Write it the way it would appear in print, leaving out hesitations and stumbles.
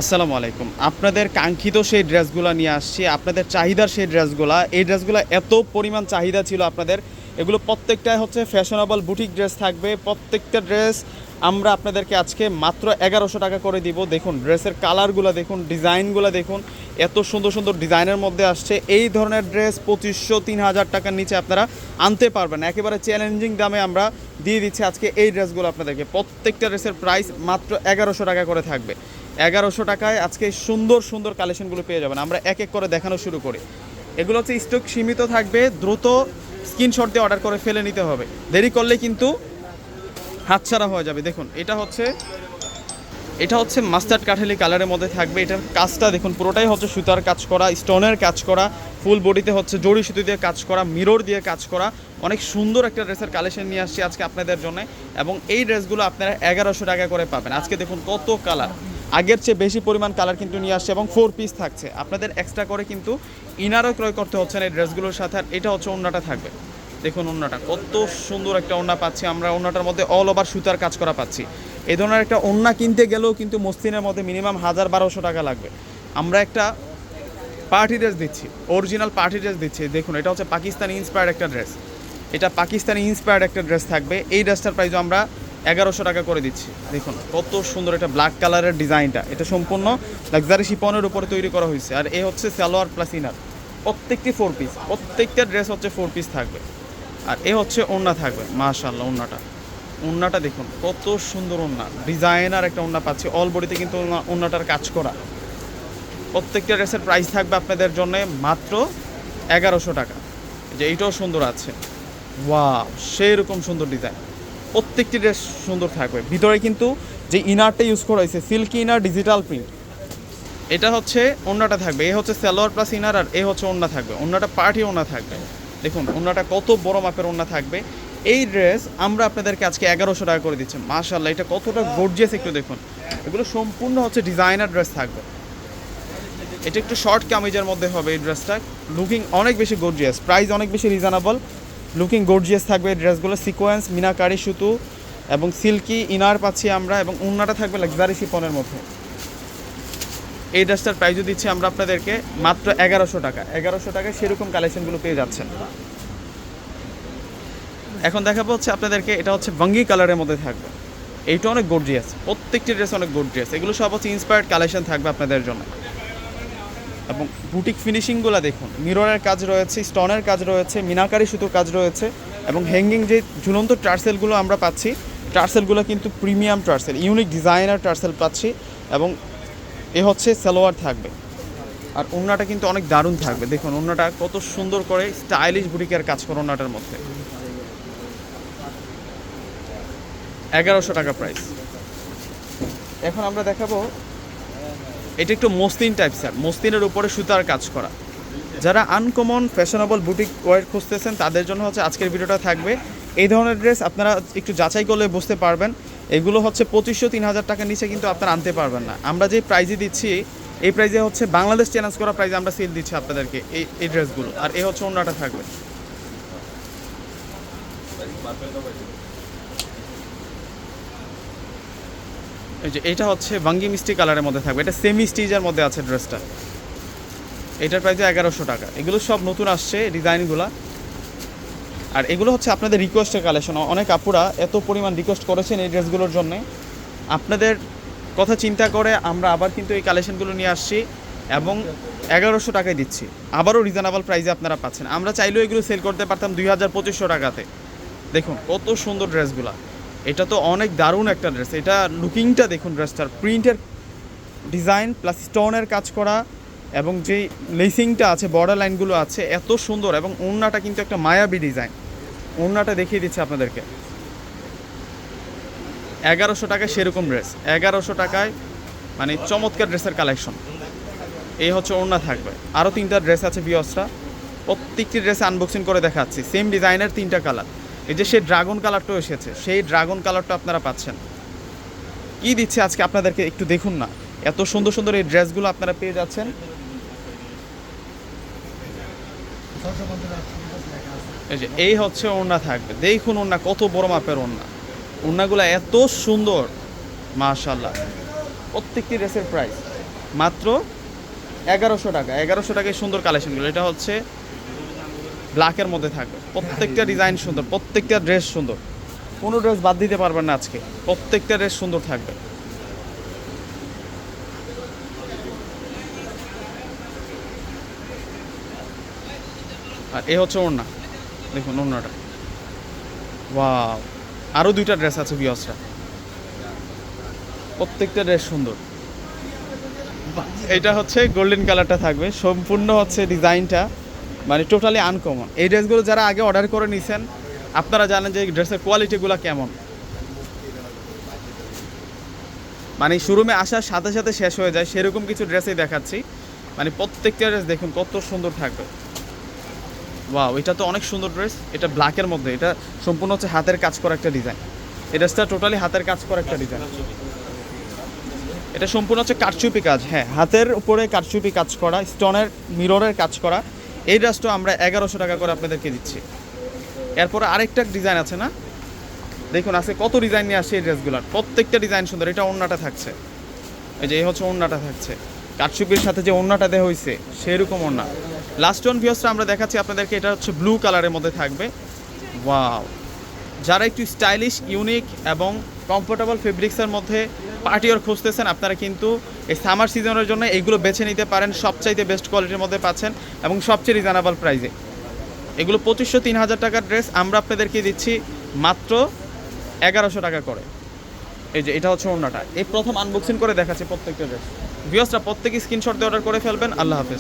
আসসালামু আলাইকুম। আপনাদের কাঙ্ক্ষিত সেই ড্রেসগুলা নিয়ে আসছি। আপনাদের চাহিদার সেই ড্রেসগুলা। এই ড্রেসগুলা এত পরিমাণ চাহিদা ছিল আপনাদের। এগুলো প্রত্যেকটাই হচ্ছে ফ্যাশনেবল বুটিক ড্রেস থাকবে। প্রত্যেকটা ড্রেস আমরা আপনাদেরকে আজকে মাত্র ১১০০ টাকা করে দিব। দেখুন ড্রেসের কালারগুলো দেখুন, ডিজাইনগুলো দেখুন। এত সুন্দর সুন্দর ডিজাইনের মধ্যে আসছে। এই ধরনের ড্রেস ২৫০০ ৩০০০ টাকার নিচে আপনারা আনতে পারবেন না। একেবারে চ্যালেঞ্জিং দামে আমরা দিয়ে দিচ্ছি আজকে এই ড্রেসগুলো আপনাদেরকে। প্রত্যেকটা ড্রেসের প্রাইস মাত্র ১১০০ টাকা করে থাকবে। ১১০০ টাকায় আজকে সুন্দর সুন্দর কালেকশনগুলো পেয়ে যাবেন। আমরা এক এক করে দেখানো শুরু করি। এগুলো হচ্ছে স্টক সীমিত থাকবে, দ্রুত স্ক্রিনশট দিয়ে অর্ডার করে ফেলে নিতে হবে। দেরি করলে কিন্তু হাতছাড়া হয়ে যাবে। দেখুন এটা হচ্ছে মাস্টার্ড কাঠালি কালারের মধ্যে থাকবে। এটার কাজটা দেখুন, পুরোটাই হচ্ছে সুতার কাজ করা, স্টোনের কাজ করা, ফুল বডিতে হচ্ছে জড়ি সুতো দিয়ে কাজ করা, মিরর দিয়ে কাজ করা। অনেক সুন্দর একটা ড্রেসের কালেকশন নিয়ে আসছি আজকে আপনাদের জন্য। এবং এই ড্রেসগুলো আপনারা ১১০০ টাকা করে পাবেন। আজকে দেখুন কত কালার, আগের চেয়ে বেশি পরিমাণ কালার কিন্তু নিয়ে আসছে এবং 4 পিস থাকছে। আপনাদের এক্সট্রা করে কিন্তু ইনারও ক্রয় করতে হচ্ছে না এই ড্রেসগুলোর সাথে। আর এটা হচ্ছে ওড়নাটা থাকবে। দেখুন ওড়নাটা কত সুন্দর একটা ওড়না পাচ্ছি আমরা। ওড়নাটার মধ্যে অল ওভার সুতার কাজ করা পাচ্ছি। এই ধরনের একটা ওড়না কিনতে গেলেও কিন্তু মসলিনের মধ্যে মিনিমাম ১০০০-১২০০ টাকা লাগবে। আমরা একটা পার্টি ড্রেস দিচ্ছি, অরিজিনাল পার্টি ড্রেস দিচ্ছি। দেখুন এটা হচ্ছে পাকিস্তানি ইন্সপায়ার্ড একটা ড্রেস। এটা পাকিস্তানি ইন্সপায়ার্ড একটা ড্রেস থাকবে। এই ড্রেসটার প্রাইসও আমরা ১১০০ টাকা করে দিচ্ছি। দেখুন কত সুন্দর এটা ব্ল্যাক কালারের ডিজাইনটা। এটা সম্পূর্ণ লাক্সারি শিপনের উপরে তৈরি করা হয়েছে। আর এ হচ্ছে সালোয়ার প্লাস ইনার, প্রত্যেকটি 4 পিস। প্রত্যেকটা ড্রেস হচ্ছে 4 পিস থাকবে। আর এ হচ্ছে ওড়না থাকবে। মাশাআল্লাহ ওড়নাটা দেখুন কত সুন্দর ওড়না, ডিজাইনার একটা ওড়না পাচ্ছি। অল বডিতে কিন্তু ওড়নাটার কাজ করা। প্রত্যেকটা ড্রেসের প্রাইস থাকবে আপনাদের জন্য মাত্র ১১০০ টাকা। যে এইটাও সুন্দর আছে, ওয়াও সেই রকম সুন্দর ডিজাইন। প্রত্যেকটি ড্রেস সুন্দর থাকবে। ভিতরে কিন্তু যে ইনারটা ইউজ করা হয়েছে সিল্কি ইনার, ডিজিটাল প্রিন্ট। এটা হচ্ছে ওড়নাটা থাকবে। এ হচ্ছে সালোয়ার প্লাস ইনার, আর এ হচ্ছে ওড়না থাকবে। ওড়নাটা পার্টি ওড়না থাকবে। দেখুন ওড়নাটা কত বড় মাপের ওড়না থাকবে। এই ড্রেস আমরা আপনাদেরকে আজকে ১১০০ টাকা করে দিচ্ছি। মাশাআল্লাহ এটা কতটা গর্জিয়াস একটু দেখুন। এগুলো সম্পূর্ণ হচ্ছে ডিজাইনার ড্রেস থাকবে। এটা একটু শর্ট কামিজের মধ্যে হবে এই ড্রেসটা। লুকিং অনেক বেশি গর্জিয়াস, প্রাইস অনেক বেশি রিজনেবল। লুকিং গর্জিয়াস থাকবে এই ড্রেসগুলো। সিকোয়েন্স, মিনাকারি সুতো এবং সিল্কি ইনার পাচ্ছি আমরা। এবং ওড়নাটা থাকবে লাক্সারি শিপনের মধ্যে। এই ড্রেসটার প্রাইসও দিচ্ছি আমরা আপনাদেরকে মাত্র ১১০০ টাকা। ১১০০ টাকায় সেরকম কালেকশনগুলো পেয়ে যাচ্ছেন। এখন দেখাবো হচ্ছে আপনাদেরকে, এটা হচ্ছে ভাঙ্গি কালারের মধ্যে থাকবে। এইটা অনেক গর্জিয়াস, প্রত্যেকটি ড্রেস অনেক গর্জিয়াস। এগুলো সব হচ্ছে ইন্সপায়ার্ড কালেকশন থাকবে আপনাদের জন্য। এবং বুটিক ফিনিশিংগুলো দেখুন, মিররের কাজ রয়েছে, স্টোনের কাজ রয়েছে, মিনাকারি সুতোর কাজ রয়েছে। এবং হ্যাঙ্গিং যে ঝুলন্ত টার্সেলগুলো আমরা পাচ্ছি, টার্সেলগুলো কিন্তু premium tassel, unique designer tassel পাচ্ছি। এবং এ হচ্ছে সালোয়ার থাকবে। আর ওড়নাটা কিন্তু অনেক দারুণ থাকবে। দেখুন ওড়নাটা কত সুন্দর করে স্টাইলিশ বুটিকের কাজ করে ওড়নাটার মধ্যে। ১১০০ টাকা প্রাইস। এখন আমরা দেখাবো, এটা একটু মসলিন টাইপ স্যার, মসলিনের উপরে সুতার কাজ করা। যারা আনকমন ফ্যাশনেবল বুটিক ওয়্যার খুঁজতেছেন তাদের জন্য হচ্ছে আজকের ভিডিওটা থাকবে। এই ধরনের ড্রেস আপনারা একটু যাচাই করলে বুঝতে পারবেন। এগুলো হচ্ছে ২৫০০ ৩০০০ টাকার নিচে কিন্তু আপনারা আনতে পারবেন না। আমরা যে প্রাইজে দিচ্ছি এই প্রাইজে হচ্ছে বাংলাদেশ চ্যালেঞ্জ করা প্রাইজে আমরা সেল দিচ্ছি আপনাদেরকে এই ড্রেসগুলো। আর এ হচ্ছে ওড়নাটা থাকবে। এই যে এটা হচ্ছে ভাঙ্গি মিষ্টি কালারের মধ্যে থাকবে। এটা সেমি স্টিচের মধ্যে আছে ড্রেসটা। এটার প্রাইস ১১০০ টাকা। এগুলো সব নতুন আসছে ডিজাইনগুলো। আর এগুলো হচ্ছে আপনাদের রিকোয়েস্টের কালেকশন। অনেক আপুরা এত পরিমাণ রিকোয়েস্ট করেছেন এই ড্রেসগুলোর জন্য। আপনাদের কথা চিন্তা করে আমরা আবার কিন্তু এই কালেকশনগুলো নিয়ে আসছি এবং ১১০০ টাকায় দিচ্ছি। আবারও রিজনেবল প্রাইসে আপনারা পাচ্ছেন। আমরা চাইলেও এগুলো সেল করতে পারতাম ২০০০-২৫০০ টাকাতে। দেখুন কত সুন্দর ড্রেসগুলো। এটা তো অনেক দারুণ একটা ড্রেস। এটা লুকিংটা দেখুন, ড্রেসটার প্রিন্টের ডিজাইন প্লাস স্টোনের কাজ করা এবং যেই লেসিংটা আছে, বর্ডার লাইনগুলো আছে এত সুন্দর। এবং ওড়নাটা কিন্তু একটা মায়াবী ডিজাইন। ওড়নাটা দেখিয়ে দিচ্ছে আপনাদেরকে। ১১০০ টাকায় সেরকম ড্রেস, ১১০০ টাকায় মানে চমৎকার ড্রেসের কালেকশন। এই হচ্ছে ওড়না থাকবে। আরও 3টা ড্রেস আছে ভিউয়ার্সরা, প্রত্যেকটি ড্রেসে আনবক্সিং করে দেখাচ্ছি। সেম ডিজাইনের 3টা কালার। এই যে সেই ড্রাগন কালারটাও এসেছে, সেই ড্রাগন কালারটা আপনারা পাচ্ছেন। কি দিচ্ছে আজকে আপনাদেরকে একটু দেখুন না। এত সুন্দর সুন্দর এই ড্রেসগুলো আপনারা পেয়ে যাচ্ছেন। এই যে এই হচ্ছে ওড়না থাকবে। দেখুন ওড়না কত বড় মাপের ওড়না। ওড়নাগুলো এত সুন্দর, মাশাআল্লাহ। প্রত্যেকটি ড্রেসের প্রাইস মাত্র 1100 টাকা। 1100 টাকায় সুন্দর কালেকশনগুলো। এটা হচ্ছে ব্ল্যাকের মধ্যে থাকবে। প্রত্যেকটা ডিজাইন সুন্দর, প্রত্যেকটা ড্রেস সুন্দর, কোনো ড্রেস বাদ দিতে পারবেন না আজকে, প্রত্যেকটা ড্রেস সুন্দর থাকবে। আর এ হচ্ছে ওড়না, দেখুন ওড়নাটা, ওয়াও। আরও দুইটা ড্রেস আছে ভিউয়ার্সরা, প্রত্যেকটা ড্রেস সুন্দর। এটা হচ্ছে গোল্ডেন কালারটা থাকবে, সম্পূর্ণ হচ্ছে ডিজাইনটা মানে টোটালি আনকমন। এই ড্রেসগুলো যারা আগে অর্ডার করে নিছেন আপনারা জানেন যে এই ড্রেসের কোয়ালিটিগুলো কেমন, মানে শোরুমে আসার সাথে সাথে শেষ হয়ে যায় সেরকম কিছু ড্রেসই দেখাচ্ছি। মানে প্রত্যেকটা ড্রেস দেখুন কত সুন্দর থাকবে। ওয়াও, এটা তো অনেক সুন্দর ড্রেস। এটা ব্ল্যাকের মধ্যে, এটা সম্পূর্ণ হচ্ছে হাতের কাজ করা একটা ডিজাইন। এই ড্রেসটা টোটালি হাতের কাজ করা একটা ডিজাইন। এটা সম্পূর্ণ হচ্ছে কারচুপি কাজ, হ্যাঁ হাতের উপরে কারচুপি কাজ করা, স্টোনের মিররের কাজ করা। এই ড্রেসটা আমরা 1100 টাকা করে আপনাদেরকে দিচ্ছি। এরপরে আরেকটা ডিজাইন আছে না, দেখুন আজকে কত ডিজাইন নিয়ে আসছে এই ড্রেসগুলোর, প্রত্যেকটা ডিজাইন সুন্দর। এটা ওড়নাটা থাকছে, এই যে এই হচ্ছে ওড়নাটা থাকছে, কারচুপির সাথে যে ওড়নাটা দেওয়া হয়েছে সেরকম ওড়না। লাস্ট ওয়ান ভিউয়ার্সটা আমরা দেখাচ্ছি আপনাদেরকে, এটা হচ্ছে ব্লু কালারের মধ্যে থাকবে। ওয়াও, যারা একটু স্টাইলিশ, ইউনিক এবং কমফোর্টেবল ফেব্রিক্সের মধ্যে পার্টিওয়ার খুঁজতেছেন আপনারা কিন্তু এই সামার সিজনের জন্য এইগুলো বেছে নিতে পারেন। সবচাইতে বেস্ট কোয়ালিটির মধ্যে পাচ্ছেন এবং সবচেয়ে রিজনেবল প্রাইসে। এগুলো 2500-3000 টাকার ড্রেস আমরা আপনাদেরকে দিচ্ছি মাত্র 1100 টাকা করে। এই যে এটা হচ্ছে ওড়নাটা, এই প্রথম আনবক্সিং করে দেখাচ্ছি প্রত্যেকটা ড্রেস। ভিউয়ার্সরা প্রত্যেকে স্ক্রিনশট দিয়ে অর্ডার করে ফেলবেন। আল্লাহ হাফেজ।